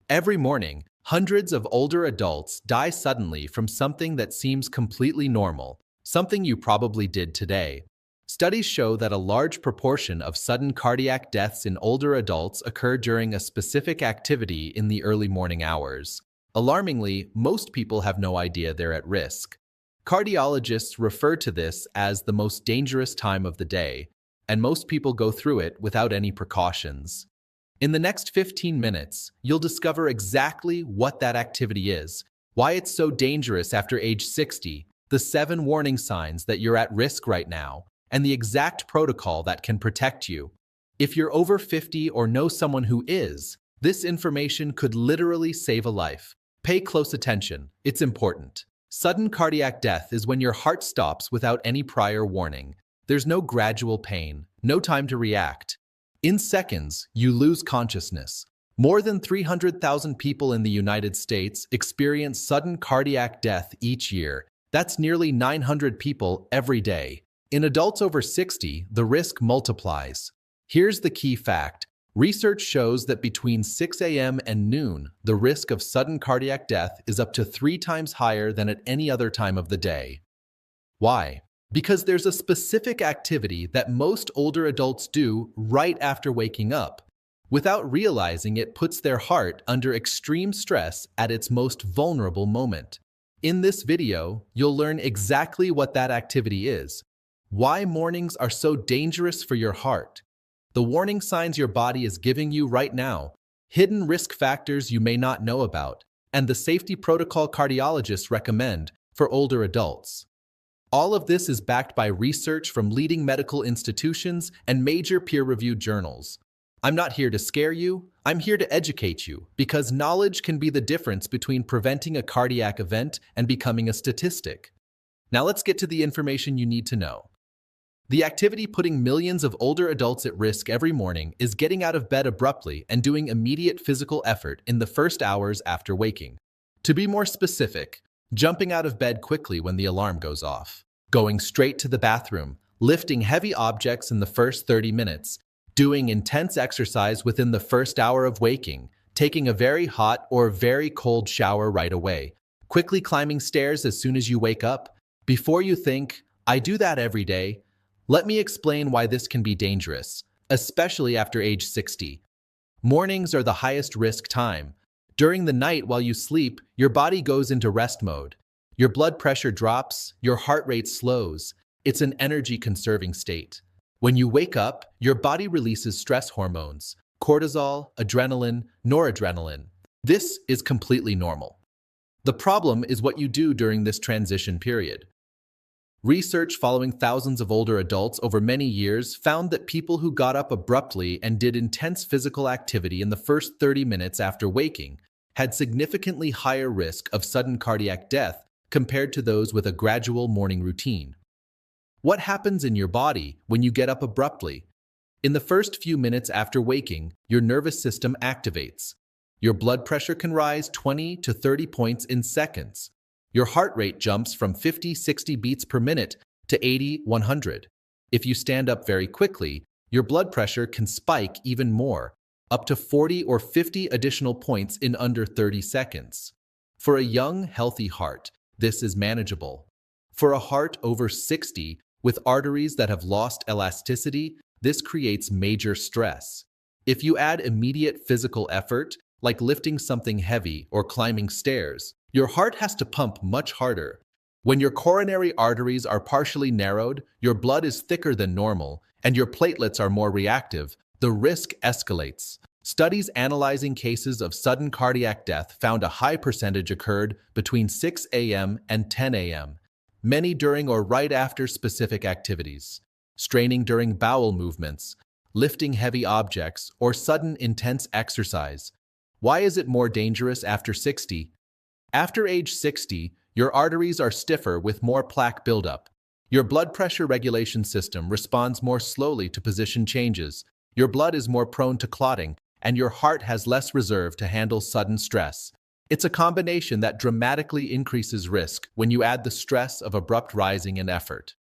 Every morning, hundreds of older adults die suddenly from something that seems completely normal, something you probably did today. Studies show that a large proportion of sudden cardiac deaths in older adults occur during a specific activity in the early morning hours. Alarmingly, most people have no idea they're at risk. Cardiologists refer to this as the most dangerous time of the day, and most people go through it without any precautions. In the next 15 minutes, you'll discover exactly what that activity is, why it's so dangerous after age 60, the 7 warning signs that you're at risk right now, and the exact protocol that can protect you. If you're over 50 or know someone who is, this information could literally save a life. Pay close attention, it's important. Sudden cardiac death is when your heart stops without any prior warning. There's no gradual pain, no time to react. In seconds, you lose consciousness. More than 300,000 people in the United States experience sudden cardiac death each year. That's nearly 900 people every day. In adults over 60, the risk multiplies. Here's the key fact. Research shows that between 6 a.m. and noon, the risk of sudden cardiac death is up to 3 times higher than at any other time of the day. Why? Because there's a specific activity that most older adults do right after waking up. Without realizing, it puts their heart under extreme stress at its most vulnerable moment. In this video, you'll learn exactly what that activity is, why mornings are so dangerous for your heart, the warning signs your body is giving you right now, hidden risk factors you may not know about, and the safety protocol cardiologists recommend for older adults. All of this is backed by research from leading medical institutions and major peer-reviewed journals. I'm not here to scare you, I'm here to educate you, because knowledge can be the difference between preventing a cardiac event and becoming a statistic. Now let's get to the information you need to know. The activity putting millions of older adults at risk every morning is getting out of bed abruptly and doing immediate physical effort in the first hours after waking. To be more specific, jumping out of bed quickly when the alarm goes off, going straight to the bathroom, lifting heavy objects in the first 30 minutes, doing intense exercise within the first hour of waking, taking a very hot or very cold shower right away, quickly climbing stairs as soon as you wake up. Before you think, I do that every day, let me explain why this can be dangerous, especially after age 60. Mornings are the highest risk time. During the night while you sleep, your body goes into rest mode. Your blood pressure drops, your heart rate slows. It's an energy-conserving state. When you wake up, your body releases stress hormones, cortisol, adrenaline, noradrenaline. This is completely normal. The problem is what you do during this transition period. Research following thousands of older adults over many years found that people who got up abruptly and did intense physical activity in the first 30 minutes after waking had significantly higher risk of sudden cardiac death compared to those with a gradual morning routine. What happens in your body when you get up abruptly? In the first few minutes after waking, your nervous system activates. Your blood pressure can rise 20 to 30 points in seconds. Your heart rate jumps from 50-60 beats per minute to 80-100. If you stand up very quickly, your blood pressure can spike even more, up to 40 or 50 additional points in under 30 seconds. For a young, healthy heart, this is manageable. For a heart over 60, with arteries that have lost elasticity, this creates major stress. If you add immediate physical effort, like lifting something heavy or climbing stairs, your heart has to pump much harder. When your coronary arteries are partially narrowed, your blood is thicker than normal, and your platelets are more reactive, the risk escalates. Studies analyzing cases of sudden cardiac death found a high percentage occurred between 6 a.m. and 10 a.m., many during or right after specific activities, straining during bowel movements, lifting heavy objects, or sudden intense exercise. Why is it more dangerous after 60? After age 60, your arteries are stiffer with more plaque buildup. Your blood pressure regulation system responds more slowly to position changes. Your blood is more prone to clotting, and your heart has less reserve to handle sudden stress. It's a combination that dramatically increases risk when you add the stress of abrupt rising and effort.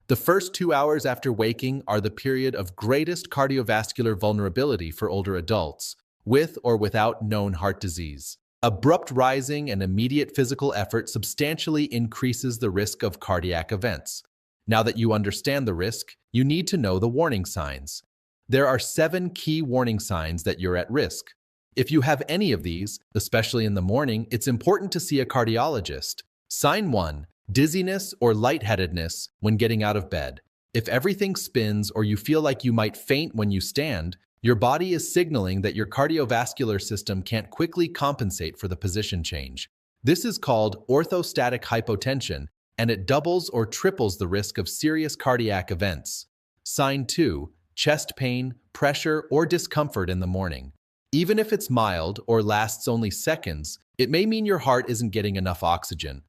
The first 2 hours after waking are the period of greatest cardiovascular vulnerability for older adults. with or without known heart disease. Abrupt rising and immediate physical effort substantially increases the risk of cardiac events. Now that you understand the risk, you need to know the warning signs. There are 7 key warning signs that you're at risk. If you have any of these, especially in the morning, it's important to see a cardiologist. Sign 1. Dizziness or lightheadedness when getting out of bed. If everything spins or you feel like you might faint when you stand, your body is signaling that your cardiovascular system can't quickly compensate for the position change. This is called orthostatic hypotension, and it doubles or triples the risk of serious cardiac events. Sign 2. Chest pain, pressure, or discomfort in the morning. Even if it's mild or lasts only seconds, it may mean your heart isn't getting enough oxygen.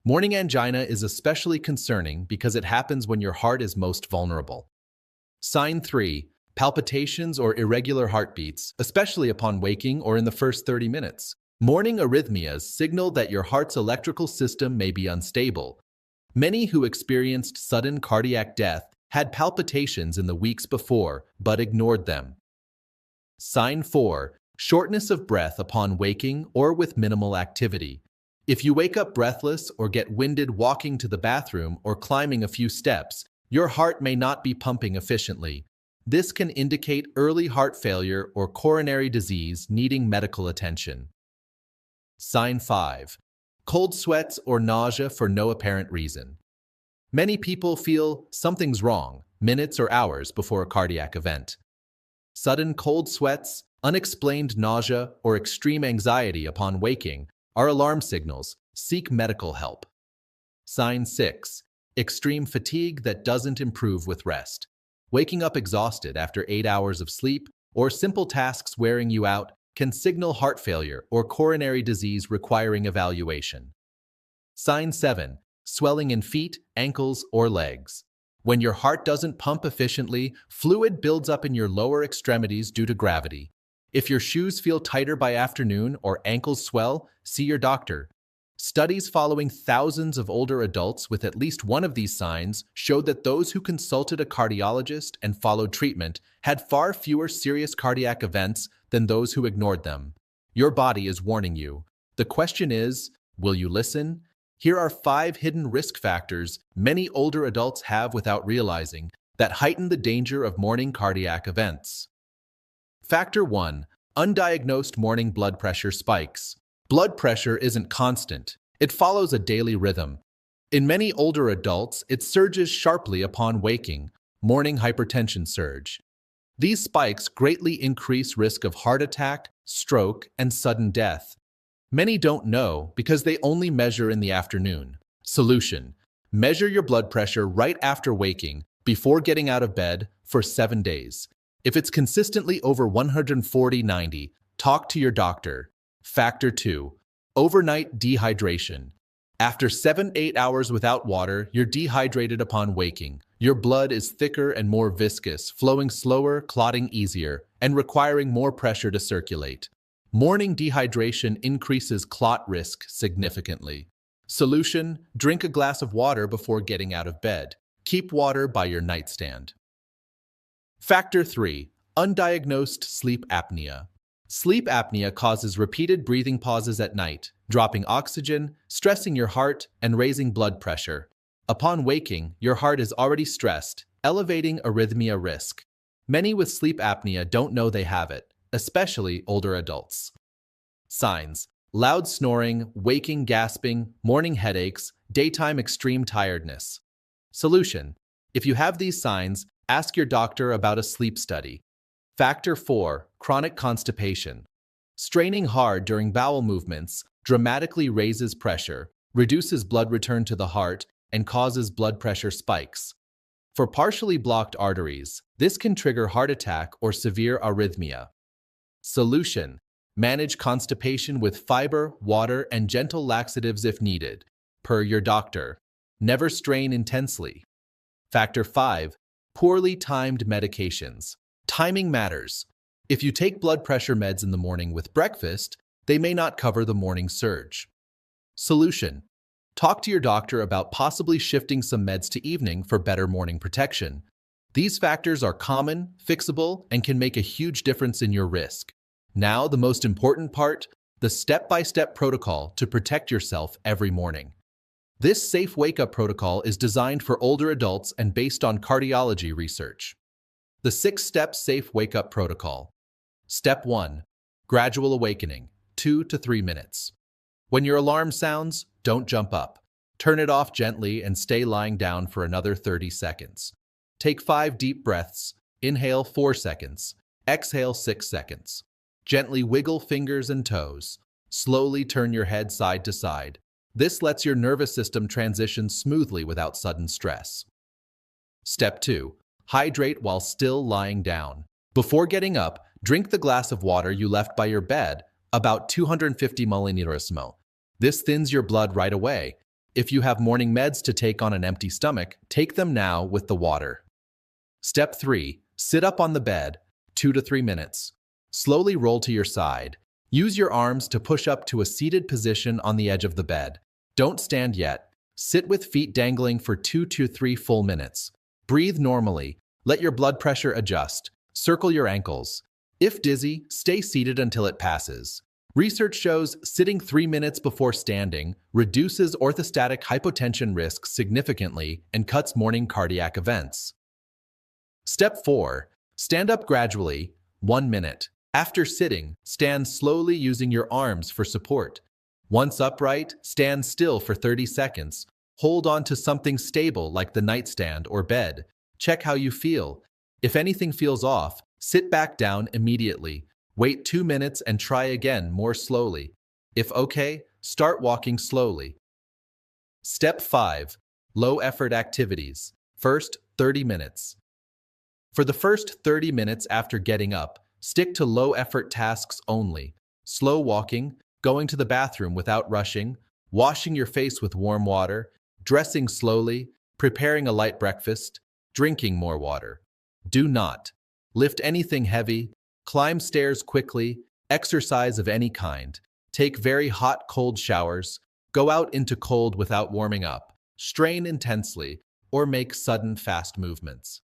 Morning angina is especially concerning because it happens when your heart is most vulnerable. Sign 3. Palpitations or irregular heartbeats, especially upon waking or in the first 30 minutes. Morning arrhythmias signal that your heart's electrical system may be unstable. Many who experienced sudden cardiac death had palpitations in the weeks before, but ignored them. Sign 4. Shortness of breath upon waking or with minimal activity. If you wake up breathless or get winded walking to the bathroom or climbing a few steps, your heart may not be pumping efficiently. This can indicate early heart failure or coronary disease needing medical attention. Sign 5. Cold sweats or nausea for no apparent reason. Many people feel something's wrong minutes or hours before a cardiac event. Sudden cold sweats, unexplained nausea, or extreme anxiety upon waking are alarm signals. Seek medical help. Sign 6. Extreme fatigue that doesn't improve with rest. Waking up exhausted after 8 hours of sleep or simple tasks wearing you out can signal heart failure or coronary disease requiring evaluation. Sign 7. Swelling in feet, ankles, or legs. When your heart doesn't pump efficiently, fluid builds up in your lower extremities due to gravity. If your shoes feel tighter by afternoon or ankles swell, see your doctor. Studies following thousands of older adults with at least one of these signs showed that those who consulted a cardiologist and followed treatment had far fewer serious cardiac events than those who ignored them. Your body is warning you. The question is, will you listen? Here are 5 hidden risk factors many older adults have without realizing that heighten the danger of morning cardiac events. Factor 1. Undiagnosed morning blood pressure spikes. Blood pressure isn't constant. It follows a daily rhythm. In many older adults, it surges sharply upon waking, morning hypertension surge. These spikes greatly increase risk of heart attack, stroke, and sudden death. Many don't know because they only measure in the afternoon. Solution: measure your blood pressure right after waking, before getting out of bed, for 7 days. If it's consistently over 140/90, talk to your doctor. Factor 2. Overnight dehydration. After 7-8 hours without water, you're dehydrated upon waking. Your blood is thicker and more viscous, flowing slower, clotting easier, and requiring more pressure to circulate. Morning dehydration increases clot risk significantly. Solution: drink a glass of water before getting out of bed. Keep water by your nightstand. Factor 3. Undiagnosed sleep apnea. Sleep apnea causes repeated breathing pauses at night, dropping oxygen, stressing your heart, and raising blood pressure. Upon waking, your heart is already stressed, elevating arrhythmia risk. Many with sleep apnea don't know they have it, especially older adults. Signs: loud snoring, waking gasping, morning headaches, daytime extreme tiredness. Solution: if you have these signs, ask your doctor about a sleep study. Factor 4. Chronic constipation. Straining hard during bowel movements dramatically raises pressure, reduces blood return to the heart, and causes blood pressure spikes. For partially blocked arteries, this can trigger heart attack or severe arrhythmia. Solution: manage constipation with fiber, water, and gentle laxatives if needed, per your doctor. Never strain intensely. Factor 5. Poorly timed medications. Timing matters. If you take blood pressure meds in the morning with breakfast, they may not cover the morning surge. Solution: talk to your doctor about possibly shifting some meds to evening for better morning protection. These factors are common, fixable, and can make a huge difference in your risk. Now, the most important part, the step-by-step protocol to protect yourself every morning. This safe wake-up protocol is designed for older adults and based on cardiology research. The 6-step safe wake-up protocol. Step 1. Gradual awakening, 2 to 3 minutes. When your alarm sounds, don't jump up. Turn it off gently and stay lying down for another 30 seconds. Take 5 deep breaths, inhale 4 seconds, exhale 6 seconds. Gently wiggle fingers and toes. Slowly turn your head side to side. This lets your nervous system transition smoothly without sudden stress. Step 2. Hydrate while still lying down. Before getting up, drink the glass of water you left by your bed, about 250 milliliters. This thins your blood right away. If you have morning meds to take on an empty stomach, take them now with the water. Step 3. Sit up on the bed, 2 to 3 minutes. Slowly roll to your side. Use your arms to push up to a seated position on the edge of the bed. Don't stand yet. Sit with feet dangling for 2 to 3 full minutes. Breathe normally. Let your blood pressure adjust. Circle your ankles. If dizzy, stay seated until it passes. Research shows sitting 3 minutes before standing reduces orthostatic hypotension risk significantly and cuts morning cardiac events. Step 4. Stand up gradually, 1 minute. After sitting, stand slowly using your arms for support. Once upright, stand still for 30 seconds. Hold on to something stable like the nightstand or bed. Check how you feel. If anything feels off, sit back down immediately. Wait 2 minutes and try again more slowly. If okay, start walking slowly. Step 5. Low-effort activities. First, 30 minutes. For the first 30 minutes after getting up, stick to low-effort tasks only. Slow walking, going to the bathroom without rushing, washing your face with warm water, dressing slowly, preparing a light breakfast, drinking more water. Do not lift anything heavy, climb stairs quickly, exercise of any kind, take very hot, cold showers, go out into cold without warming up, strain intensely, or make sudden, fast movements.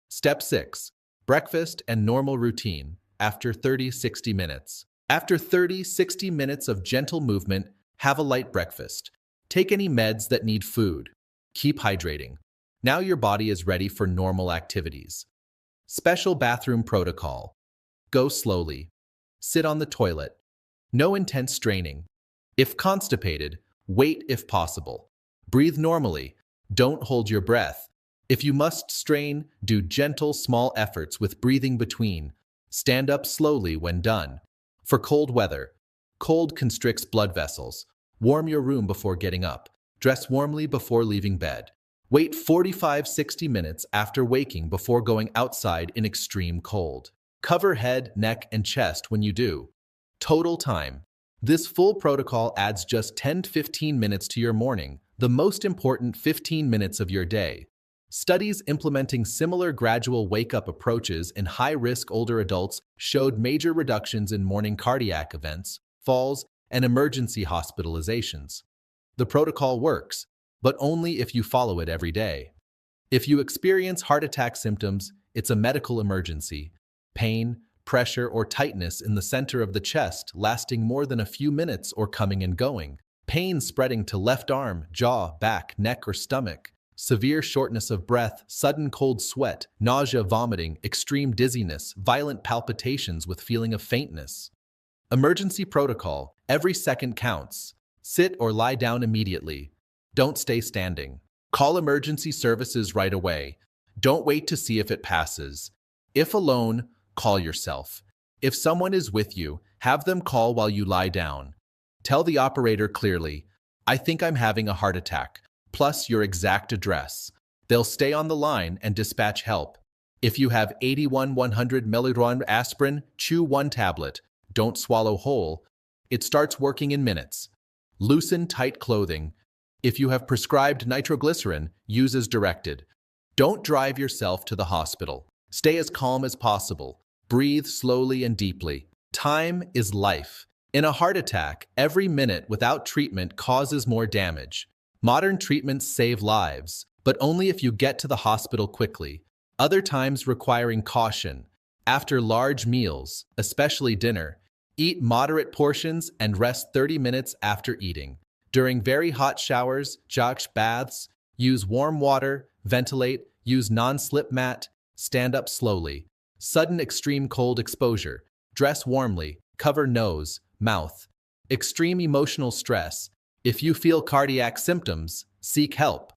Step 6. Breakfast and normal routine after 30-60 minutes. After 30-60 minutes of gentle movement, have a light breakfast. Take any meds that need food. Keep hydrating. Now your body is ready for normal activities. Special bathroom protocol. Go slowly. Sit on the toilet. No intense straining. If constipated, wait if possible. Breathe normally. Don't hold your breath. If you must strain, do gentle, small efforts with breathing between. Stand up slowly when done. For cold weather, cold constricts blood vessels. Warm your room before getting up. Dress warmly before leaving bed. Wait 45-60 minutes after waking before going outside in extreme cold. Cover head, neck, and chest when you do. Total time. This full protocol adds just 10 to 15 minutes to your morning, the most important 15 minutes of your day. Studies implementing similar gradual wake-up approaches in high-risk older adults showed major reductions in morning cardiac events, falls, and emergency hospitalizations. The protocol works, but only if you follow it every day. If you experience heart attack symptoms, it's a medical emergency. Pain, pressure, or tightness in the center of the chest lasting more than a few minutes or coming and going. Pain spreading to left arm, jaw, back, neck, or stomach. Severe shortness of breath, sudden cold sweat, nausea, vomiting, extreme dizziness, violent palpitations with feeling of faintness. Emergency protocol. Every second counts. Sit or lie down immediately. Don't stay standing. Call emergency services right away. Don't wait to see if it passes. If alone, call yourself. If someone is with you, have them call while you lie down. Tell the operator clearly, "I think I'm having a heart attack," plus your exact address. They'll stay on the line and dispatch help. If you have 81-100 milligram aspirin, chew 1 tablet. Don't swallow whole. It starts working in minutes. Loosen tight clothing. If you have prescribed nitroglycerin, use as directed. Don't drive yourself to the hospital. Stay as calm as possible. Breathe slowly and deeply. Time is life. In a heart attack, every minute without treatment causes more damage. Modern treatments save lives, but only if you get to the hospital quickly. Other times requiring caution. After large meals, especially dinner, eat moderate portions and rest 30 minutes after eating. During very hot showers, josh baths, use warm water, ventilate, use non-slip mat, stand up slowly. Sudden extreme cold exposure, dress warmly, cover nose, mouth. Extreme emotional stress. If you feel cardiac symptoms, seek help.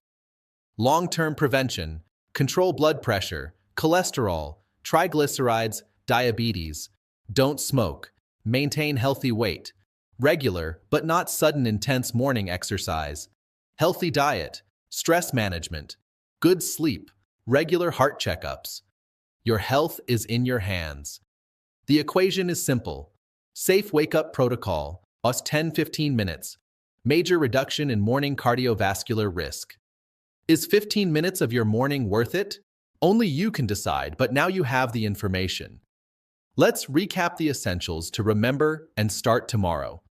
Long-term prevention, control blood pressure, cholesterol, triglycerides, diabetes. Don't smoke. Maintain healthy weight. Regular, but not sudden intense morning exercise. Healthy diet, stress management, good sleep, regular heart checkups. Your health is in your hands. The equation is simple. Safe wake-up protocol, us 10-15 minutes. Major reduction in morning cardiovascular risk. Is 15 minutes of your morning worth it? Only you can decide, but now you have the information. Let's recap the essentials to remember and start tomorrow.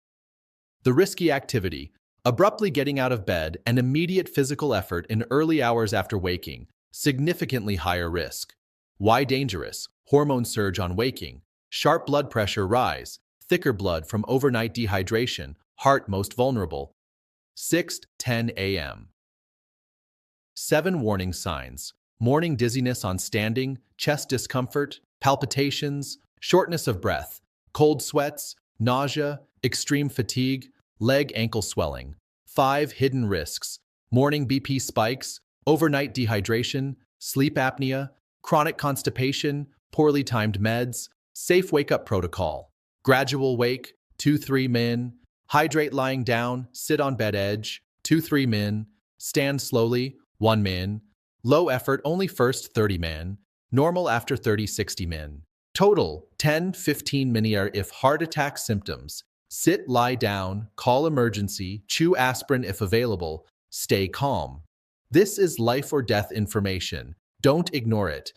The risky activity, abruptly getting out of bed and immediate physical effort in early hours after waking, significantly higher risk. Why dangerous? Hormone surge on waking, sharp blood pressure rise, thicker blood from overnight dehydration, heart most vulnerable. 6-10 a.m. 7 warning signs. Morning dizziness on standing, chest discomfort, palpitations, shortness of breath, cold sweats, nausea, extreme fatigue, leg ankle swelling. 5 hidden risks. Morning BP spikes, overnight dehydration, sleep apnea, chronic constipation, poorly timed meds, safe wake-up protocol. Gradual wake, 2-3 min. Hydrate lying down, sit on bed edge, 2-3 min. Stand slowly, 1 min. Low effort only first 30 min. Normal after 30-60 min. Total 10-15 min if heart attack symptoms. Sit, lie down, call emergency, chew aspirin if available, stay calm. This is life or death information. Don't ignore it.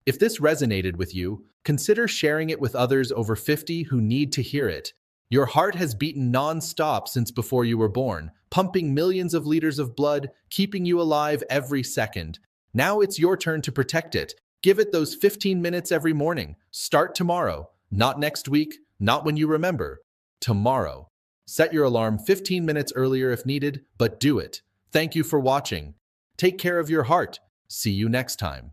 If this resonated with you, consider sharing it with others over 50 who need to hear it. Your heart has beaten non-stop since before you were born, pumping millions of liters of blood, keeping you alive every second. Now it's your turn to protect it. Give it those 15 minutes every morning. Start tomorrow. Not next week, not when you remember. Tomorrow. Set your alarm 15 minutes earlier if needed, but do it. Thank you for watching. Take care of your heart. See you next time.